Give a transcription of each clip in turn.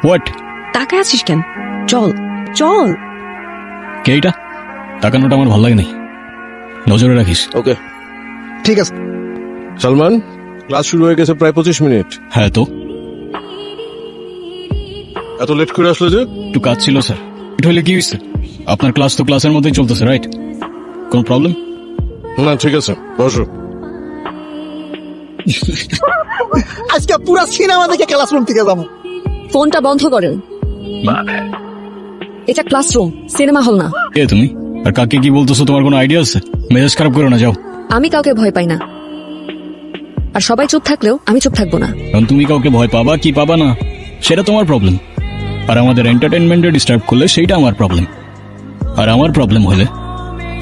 What? তাকায় আছিস কেন? চল চল। কে এটা? তাকানোটা আমার ভালো লাগে নাই, নজরে রাখিস। ওকে ঠিক আছে। সালমান, ক্লাস শুরু হয়ে গেছে প্রায় 25 মিনিট। হ্যাঁ তো এত লেট করে আসলো যে? একটু কাজ ছিল স্যার। এটা হলে কি হয়েছে? আপনার ক্লাস তো ক্লাসের মধ্যেই চলতেছে, রাইট? কোন প্রবলেম? না ঠিক আছে, বসো। আজকে পুরো সিনেমা দেখে ক্লাসরুম থেকে যাবো। ফোনটা বন্ধ করেন। এটা ক্লাসরুম, সিনেমা হল না। কে তুমি? আর কাকে কি বলতেছো? তোমার কোনো আইডিয়া আছে? মেজাজ খারাপ করো না, যাও। আমি কাউকে ভয় পাই না, আর সবাই চুপ থাকলেও আমি চুপ থাকবো না। কারণ তুমি কাউকে ভয় পাবা কি পাবা না সেটা তোমার প্রবলেম, আর আমাদের এন্টারটেনমেন্টে ডিস্টার্ব করলে সেইটা আমার প্রবলেম। আর আমার প্রবলেম হলে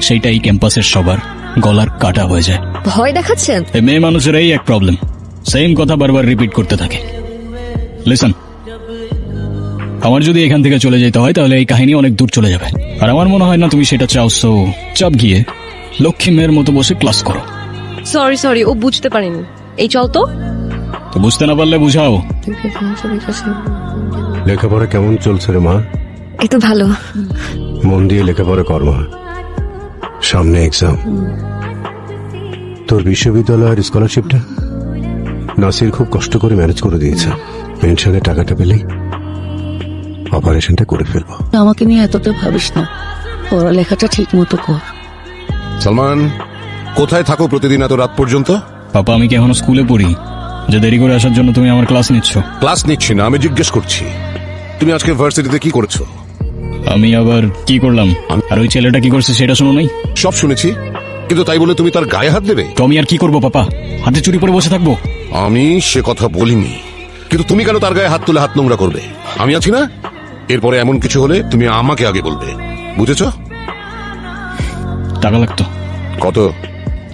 সেইটা এই ক্যাম্পাসের সবার গলার কাটা হয়ে যায়। ভয় দেখাচ্ছেন? এই মেয়ে মানুষের এই এক প্রবলেম, সেম কথা বারবার রিপিট করতে থাকে। লিসন, আমার যদি এখান থেকে চলে যেতে হয় তাহলে এই কাহিনী অনেক দূর চলে যাবে, আর আমার মনে হয় না তুমি সেটা চাও। সো চাপ গিয়ে লক্ষ্মী মেয়ের মতো বসে ক্লাস করো। সরি, ও বুঝতে পারেনি। এই চল তো। তো বুঝতে না পারলে বুঝাও। লেখাপড়া কেমন চলছে রে মা? এই তো ভালো। মন দিয়ে লেখাপড়া কর মা, সামনে এক্সাম। তোর বিশ্ববিদ্যালয়ের স্কলারশিপটা নাসির খুব কষ্ট করে ম্যানেজ করে দিয়েছে। পেনশনের টাকাটা পেলেই অপারেশনটা করে ফেলবো। আমাকে নিয়ে এতটা ভাবিস না, পড়ালেখাটা ঠিক মতো কর। সালমান, কোথায় থাকো প্রতিদিন এত রাত পর্যন্ত? পাপা, আমি কি এখনো স্কুলে পড়ি যে দেরি করে আসার জন্য তুমি আমার ক্লাস নিচ্ছ? ক্লাস নিচ্ছি না, আমি জিজ্ঞেস করছি তুমি আজকে ভার্সিটিতে কি করেছো? আমি আবার কি করলাম? আর ওই ছেলেটা কি করছে সেটা শুনো নাই? সব শুনেছি, কিন্তু তাই বলে তুমি তার গায়ে হাত দেবে? তো আমি আর কি করবো পাপা? হাতে চুরি পরে বসে থাকবো? আমি সে কথা বলিনি, কিন্তু তুমি কেন তার গায়ে হাত তুলে হাত নোংরা করবে? আমি আছি না, এরপরে এমন কিছু হলে তুমি আমাকে আগে বলবে, বুঝেছো? টাকা লাগতো। কত?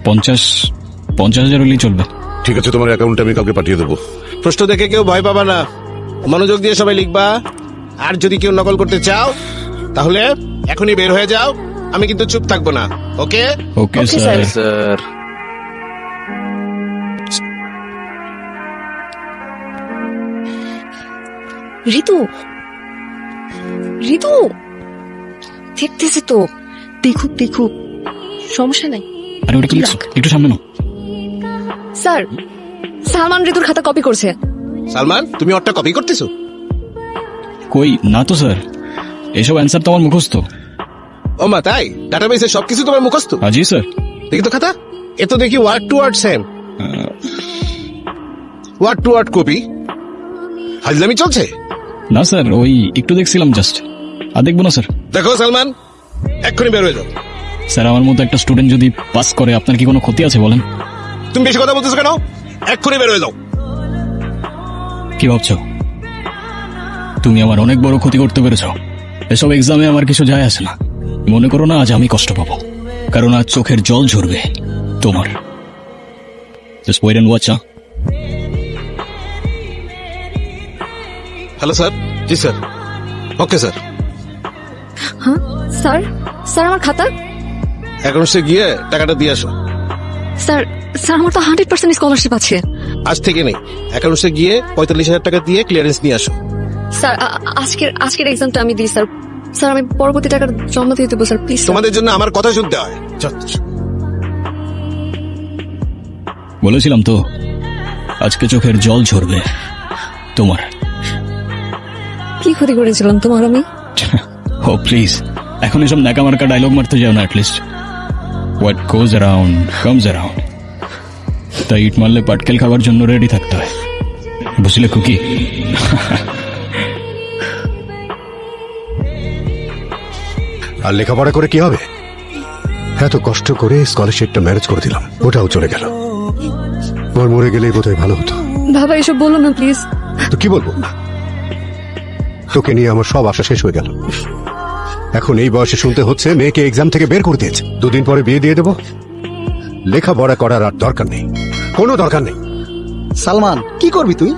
50,000 হলেই চলবে। ঠিক আছে, তোমার অ্যাকাউন্টে আমি কাউকে পাঠিয়ে দেবো। প্রশ্ন দেখে কেউ ভয় পাবা না, মনোযোগ দিয়ে সবাই লিখবা। আর যদি কেউ নকল করতে চাও তাহলে এখনই বের হয়ে যাও, আমি কিন্তু চুপ থাকবো না। ওকে ওকে Okay, স্যার। স্যার। ঋতু, দেখতেছে তো। দেখুক, সমস্যা নাই। আরে ওটা কি লিখছো? একটু সামনে নাও। স্যার, সালমান ঋতুর খাতা কপি করছে। সালমান, তুমি ওরটা কপি করতেছো? কই না তো স্যার, এসব অ্যান্সার তো আমার মুখস্থ। ও মা, তাই? ডাটাবেসে সবকিছু তোমার মুখস্থ? জি স্যার। দেখি তো খাতা। এ তো দেখি word to word same. Word to word copy? হাজলামি চলছে? না স্যার, ওই একটু দেখছিলাম জাস্ট। আর দেখবো না স্যার। দেখো সালমান, এক্ষুনি বের হয়ে যাও। স্যার, আমার মতো একটা স্টুডেন্ট যদি পাস করে আপনার কি কোনো ক্ষতি আছে বলেন? তুমি বেশি কথা বলতেছো কেন? এক্ষুনি বের হয়ে যাও। কি ভাবছো? তুমি আমার অনেক বড় ক্ষতি করতে পেরেছ। এসব এক্সামে আমার কিছু যায় আসে না। মনে করো না আজ আমি কষ্ট পাবো, কারণ আজ চোখের জল ঝরবে তোমার। Just wait and watch. Hello sir. জি স্যার। Okay sir. হ্যাঁ স্যার, আমার খাতা। অ্যাকাউন্টসে গিয়ে টাকাটা দিয়ে আসো। স্যার, আমার তো 100% স্কলারশিপ আছে। আজ থেকে নেই, অ্যাকাউন্টসে গিয়ে 45,000 টাকা দিয়ে ক্লিয়ারেন্স নিয়ে আসো। স্যার, আজকের এক্সামটা আমি দিই স্যার। স্যার, আমি পরবর্তী টাকা জমা দিয়ে দেবো স্যার, প্লিজ। তোমাদের জন্য আমার কথা শুনতে হয়। যথেষ্ট। বলেছিলাম তো আজকে চোখের জল ঝরবে তোমার। কি ক্ষতি করেছিলাম তোমার আমি? ও প্লিজ, এখন এসব নাকামার্কা ডায়লগ মারতে যাও না। At least what goes around comes around. তাই ইট মারলে পাটকেল খাবার জন্য রেডি থাকতে হয়, বুঝলে কুকি? আর লেখাপড়া করে কি হবে? এত কষ্ট করে স্কলারশিপটা ম্যানেজ করে দিলাম, ওটাও চলে গেল। ওর মরে গেলেই বোধহয় ভালো হতো। বাবা, এসব বলো না প্লিজ। তো কি বলবো? তোকে নিয়ে আমার সব আশা শেষ হয়ে গেল। এখন এই বয়সে শুনতে হচ্ছে মেয়েকে এক্সাম থেকে বের করে দিয়েছে, 2 দিন পরে বিয়ে দিয়ে দেবো। লেখাপড়া করার আর দরকার নেই, কোনো দরকার নেই। সালমান, কি করবি তুই?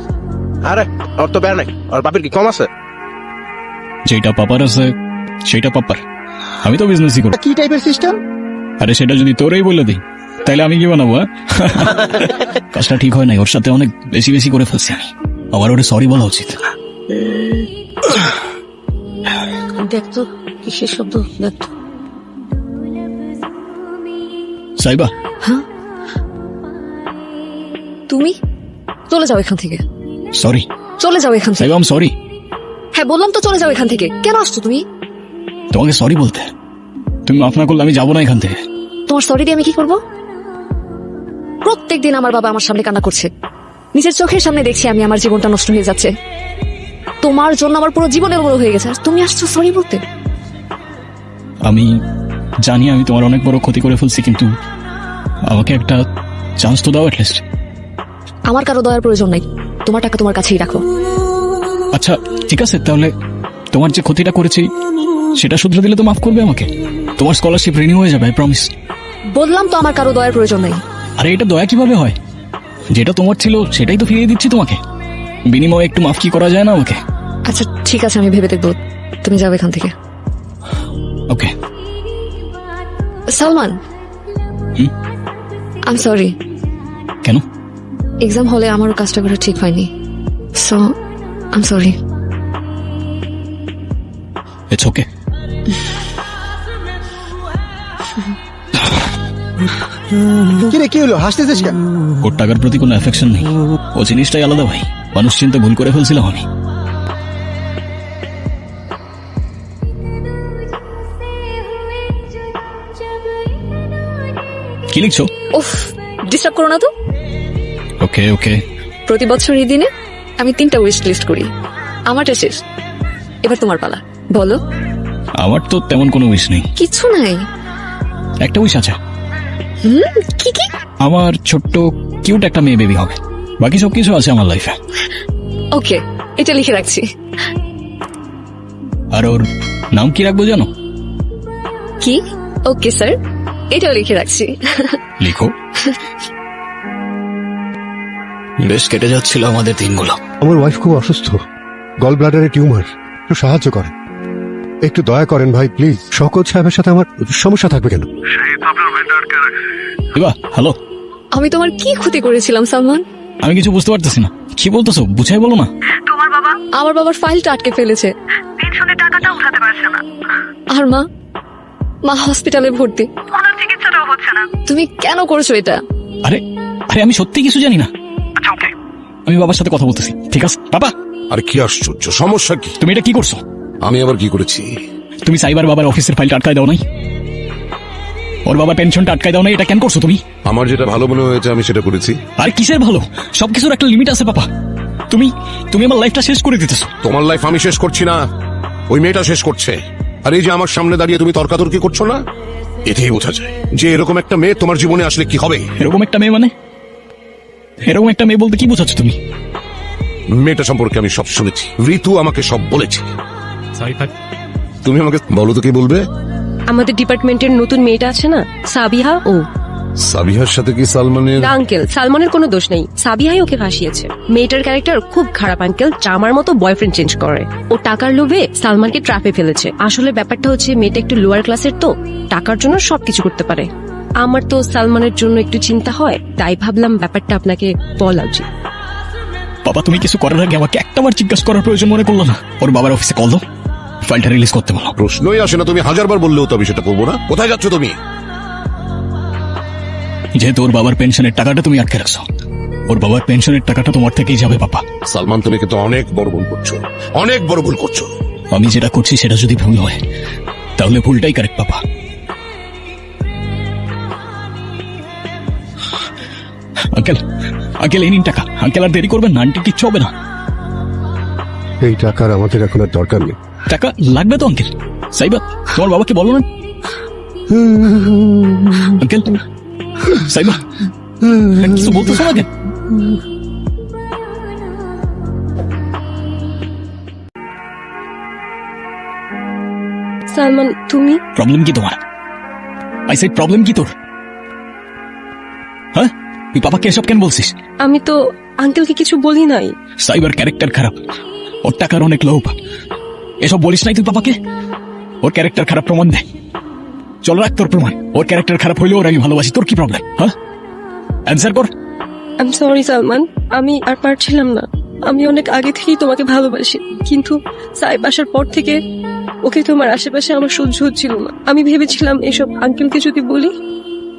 আরে ওর তো বের নাই, ওর বাপের কি কম আছে? যেটা পাপার আছে সেটা পাপার। আমি তো বিজনেসই করি। কি টাইপের সিস্টেম? আরে সেটা যদি তোরেই বলে দিই তাহলে আমি কি বানাবো? কাজটা ঠিক হয় নাই, ওর সাথে অনেক বেশি করে ফেলছি আমি। আবার ওরে সরি বলা উচিত। দেখ তো কিসের শব্দ, দেখ তো। সাইবা, তুমি চলে যাও এখান থেকে, সরি। চলে যাও এখান থেকে। সাইবা, আম সরি। হ্যাঁ বললাম তো চলে যাও এখান থেকে। কেন আসছো তুমি? তোমাকে সরি বলতে। তুমি মাফ না করলে আমি যাবো না এখান থেকে। তোমার সরি দিয়ে আমি কি করবো? প্রত্যেকদিন আমার বাবা আমার সামনে কান্না করছে, নিজের চোখের সামনে দেখছি আমি আমার জীবনটা নষ্ট হয়ে যাচ্ছে। তোমার জন্য আমার পুরো জীবনের বড় হয়ে গেছে, আর তুমি আসছো সরি বলতে। আমি জানি আমি তোমার অনেক বড় ক্ষতি করে ফেলছি, কিন্তু আমাকে একটা চান্স তো দাও অ্যাটলিস্ট। আমার কারো দয়ার প্রয়োজন নাই, তোমার টাকা তোমার কাছেই রাখো। আচ্ছা ঠিক আছে, তাহলে তোমার যে ক্ষতিটা করেছি সেটা শুধরে দিলে তো মাফ করবে আমাকে? তোমার স্কলারশিপ রিনিউ হয়ে যাবে, আই প্রমিস। বললাম তো আমার কারো দয়ার প্রয়োজন নাই। আরে এটা দয়া কিভাবে হয়? যেটা তোমার ছিল সেটাই তো ফিরিয়ে দিচ্ছি তোমাকে, বিনিময়ে একটু মাফ কি করা যায় না আমাকে? আচ্ছা ঠিক আছে, আমি ভেবে দেখবো। তুমি যাও এখান থেকে। Okay. Salman, I am sorry. কেন? এক্সাম হলে আমারও কাজটা করা ঠিক হয়নি, so I am sorry. It's okay. কিরে কি হলো, হাসতেছিস কেন? ওর টাকার প্রতি কোনো অ্যাফেকশন নেই, ও জিনিসটাই আলাদা ভাই। মানুষ চিন্তা ভুল করে ফেলছিলাম আমি। কি লিখছো? উফ, ডিস্টার্ব করো না তো। ওকে ওকে। প্রতি বছর এই দিনে আমি 3টা উইশ লিস্ট করি, আমারটা শেষ, এবার তোমার পালা, বলো। আমার তো তেমন কোনো উইশ নেই। কিছু নাই? একটা উইশ আছে, কি কি? আমার ছোট্ট কিউট একটা মেয়ে বেবি হবে। বাকি সবকিছু আছে আমার লাইফে। ওকে, এটা লিখে রাখছি। আর ওর নাম কি রাখবো জানো? কি? ওকে স্যার, এটাও লিখে রাখছি। লিখো। বেশ কেটে যাচ্ছিল আমাদের দিনগুলো। আমার ওয়াইফ খুব অসুস্থ, গল ব্লাডারে টিউমার। একটু সাহায্য করেন, একটু দয়া করেন ভাই প্লিজ। শওকত সাহেবের সাথে আমার সমস্যা থাকবে কেন? এবা, হ্যালো। আমি তোমার কি ক্ষতি করেছিলাম সালমান? আমি কিছু বুঝতে পারতেছি না, কি বলতেছো বুঝাই বলো না। আমার বাবার ফাইলটা আটকে ফেলেছে, পেনশনের টাকাটা উঠাতে পারছে না, আর মা হসপিটালে ভর্তি, ওনার চিকিৎসাটাও হচ্ছে না। তুমি কেন করছো এটা? আরে আরে আমি সত্যি কিছু জানি না। আচ্ছা ওকে, আমি বাবার সাথে কথা বলতেছি, ঠিক আছে? বাবা, আর কি আশ্চর্য, সমস্যা কি? তুমি এটা কি করছো? আমি আবার কি করেছি? তুমি সাইবার বাবার অফিসের ফাইলটা আটকায় দাও নাই? ওর বাবার পেনশনটা আটকায় দাও নাই? এটা কেন করছো তুমি? আমার যেটা ভালো মনে হয়েছে আমি সেটা করেছি। আর কিসের ভালো? সবকিছুর একটা লিমিট আছে বাবা। তুমি তুমি আমার লাইফটা শেষ করে দিতেছো। তোমার লাইফ আমি শেষ করছি না, ওই মেয়েটা শেষ করছে। আর এই যে আমার সামনে দাঁড়িয়ে তুমি তর্কাতর্কি করছো না, এতেই বোঝা যায় যে এরকম একটা মেয়ে তোমার জীবনে আসলে কি হবে। এরকম একটা মেয়ে মানে? এরকম একটা মেয়ে বলতে কি বোঝাচ্ছ তুমি? মেয়েটা সম্পর্কে আমি সব শুনেছি, ঋতু আমাকে সব বলেছে। তুমি আমাকে বলো তো কি বলবে? আমাদের ডিপার্টমেন্টের নতুন মেয়েটা আছে না, সাবিহা, ও। সাবিহার সাথে কি সালমানের? না আঙ্কেল, সালমানের কোনো দোষ নেই, সাবিহাই ওকে ফাঁসিয়েছে। মেয়েটার ক্যারেক্টার খুব খারাপ আঙ্কেল, চামার মতো বয়ফ্রেন্ড চেঞ্জ করে। ও টাকার লোভে সালমানকে ট্র্যাপে ফেলেছে। আসলে ব্যাপারটা হচ্ছে মেয়েটা একটু লোয়ার ক্লাসের, তো টাকার জন্য সবকিছু করতে পারে। আমার তো সালমানের জন্য একটু চিন্তা হয়, তাই ভাবলাম ব্যাপারটা আপনাকে বলা উচিত। বাবা, তুমি কিছু করার আগে আমাকে একটাবার জিজ্ঞাসা করার প্রয়োজন মনে করলো না? ওর বাবার অফিসে কল দাও, ফাইলটা রিলিজ করতে বলো। প্রশ্নই আসে না, তুমি হাজারবার বললেও তো আমি সেটা করবো না। কোথায় যাচ্ছ তুমি? যেহেতু ওর বাবার পেনশনের টাকাটা তুমি আটকে রাখছো, ওর বাবার পেনশনের টাকাটা তোমার থেকেই যাবে বাবা। সালমান, তুমি কিন্তু অনেক বড় ভুল করছো, অনেক বড় ভুল করছো। আমি যেটা করছি সেটা যদি ভুল হয় তাহলে ভুলটাই কারেক্ট বাবা। আঙ্কেল, আঙ্কেল এই নিন টাকা। আঙ্কেল আর দেরি করবেন না, আন্টি কিচ্ছু হবে না। এই টাকার আমাদের এখন আর দরকার নেই। টাকা লাগবে তো আঙ্কেল? সাইবা, তোমার বাবাকে বলো না। আঙ্কেল, সাইবা কিছু বলতেছো না কেন? সালমান, তুমি? প্রবলেম কি তোমার? আই সেড প্রবলেম কি তোর? হ্যাঁ, তুই বাবাকে এসব কেন বলছিস? আমি তো আঙ্কেলকে কিছু বলি নাই। সাইবার ক্যারেক্টার খারাপ, ওর টাকার অনেক লোভ। এসব বলিস নাই তুই বাবাকে? ওর ক্যারেক্টার খারাপ প্রমাণ দে। চল রাখ তোর প্রমাণ। ওর ক্যারেক্টার খারাপ হইলেও ওর আমি ভালোবাসি। তোর কি প্রবলেম? হ্যাঁ, অ্যান্সার কর। আই এম সরি সালমান, আমি আর পারছিলাম না। আমি অনেক আগে থেকেই তোমাকে ভালোবাসি, কিন্তু সাহেব আসার পর থেকে ওকে তোমার আশেপাশে আমার সহ্য হচ্ছিল না। আমি ভেবেছিলাম এসব আঙ্কেলকে যদি বলি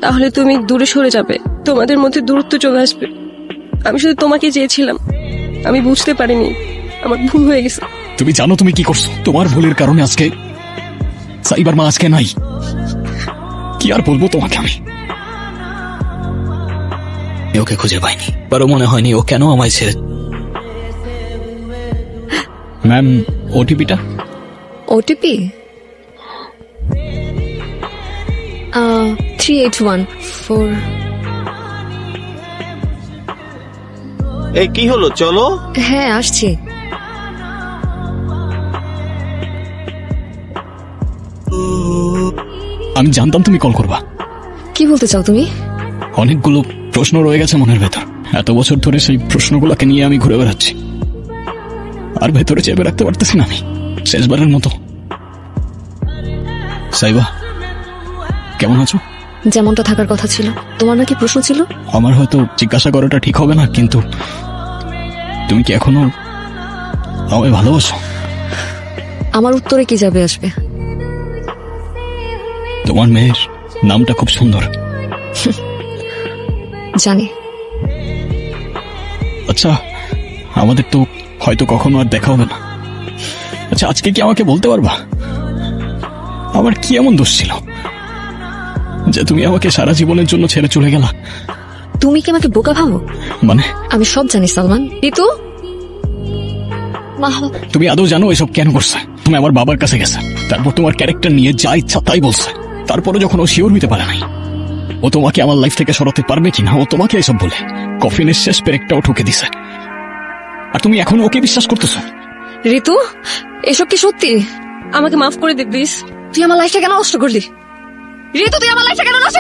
তাহলে তুমি দূরে সরে যাবে, তোমাদের মধ্যে দূরত্ব চলে আসবে। আমি শুধু তোমাকে চেয়েছিলাম, আমি বুঝতে পারিনি, আমার ভুল হয়ে গেছে। তুমি জানো তুমি কি করছো? তোমার ভুলের কারণে আজকে সাইবার মা আজকে নাই। কি আর বলবো তোমাকে আমি? ওকে খুঁজে পাইনি, বারো মনে হয়নি ও কেন আমায় ছেড়ে। ম্যাম, ওটিপিটা? ওটিপি 3814। এই কি হলো, চলো। হ্যাঁ আসছি। আমি জানতাম তুমি কল করবা। কি বলতে চাও তুমি? অনেকগুলো প্রশ্ন রয়ে গেছে মনের ভেতর। এত বছর ধরে সেই প্রশ্নগুলোকে নিয়ে আমি ঘুরে বেড়াচ্ছি, আর ভেতরে চেপে রাখতে পারতেছি না আমি। শেষবারের মতো, সাইবা কেমন আছো? যেমনটা থাকার কথা ছিল। তোমার নাকি প্রশ্ন ছিল? আমার হয়তো জিজ্ঞাসা করাটা ঠিক হবে না, কিন্তু তুমি কি এখনো আমায় ভালোবাসো? আমার উত্তরে কি যাবে আসবে? তোমার মেয়ের নামটা খুব সুন্দর। জানি। আচ্ছা, আমাদের তো হয়তো কখনো আর দেখা হবে না। আচ্ছা, আজকে কি আমাকে বলতে পারবা আমার কি এমন দোষ ছিল যে তুমি আমাকে সারা জীবনের জন্য ছেড়ে চলে গেলা? তুমি কি আমাকে বোকা ভাবো? মানে আমি সব জানি সালমান। ঋতু, মা, তুমি আদৌ জানো এসব কেন করছে? তুমি আমার বাবার কাছে গেছে, তারপর তোমার ক্যারেক্টার নিয়ে যা ইচ্ছা তাই বলছে। তারপরে যখন ও শিওর হইতে পারে নাই ও তোমাকে আমার লাইফ থেকে সরাতে পারবে কিনা, ও তোমাকে এসব বলে কফিনের শেষ পেরেকটাও ঠুকে দিছে, আর তুমি এখন ওকে বিশ্বাস করতেছো? ঋতু, এসব কি সত্যি? আমাকে মাফ করে দে প্লিজ। তুই আমার লাইফটা কেন নষ্ট করলি? ঋতু, তুই আমার লাইফটা কেন নষ্ট